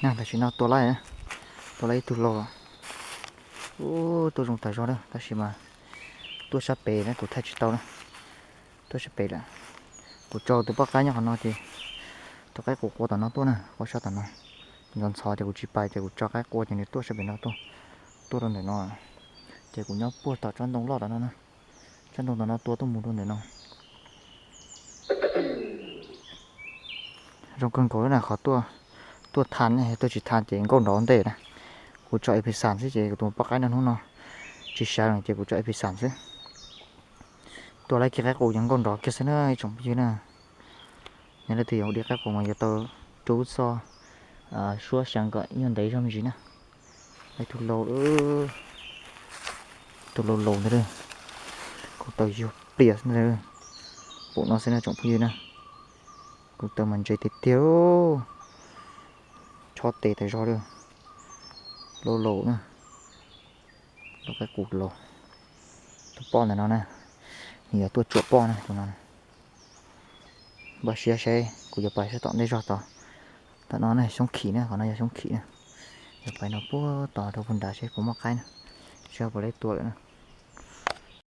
nè ta chỉ nó tua lại tua lấy tua lò ô tôi dùng tay cho đó ta chỉ mà tua sắp bể đấy tôi thay chỉ tao đó tua sắp bể là tôi cho tôi bắt cái nhau nó thì tôi cái của tao nó tua nè có sao tao nó nhon sò thì tôi chỉ bài thì tôi cho cái của thì nó tua sắp bể nó tua đâu để nó thì cũng nhớ bua tao cho đông lọt đó nó cho đông nó tua tôi muốn luôn để nó trong cơn cố là khó tua than này tôi chỉ than chỉ con đó để này của trọi phải sản chứ chỉ của bắt cái nó không nó chỉ sao là chỉ của trọi phải sản chứ tôi lấy cái cổ những con đó kia sẽ nó trồng như nè nên là thì họ đi các cổ mà giờ tôi chú so xua sáng gọi như đấy trong gì nè đây thù lầu nữa đây của tôi yêu bìa nữa đây bộ nó sẽ là trồng như nè của tôi mình chơi tiêu cho tê thấy rõ được lầu nữa nó cái cục lầu tôi bon này nó nè nhiều tôi chuột bon này tụi nó bà xe của giờ bài sẽ tận đây rồi tao tao nó này sống khỉ nè còn nó là sống khỉ nè giờ bài nó bố tao đâu phần đá sẽ có một cái nè sao vào lấy tua nữa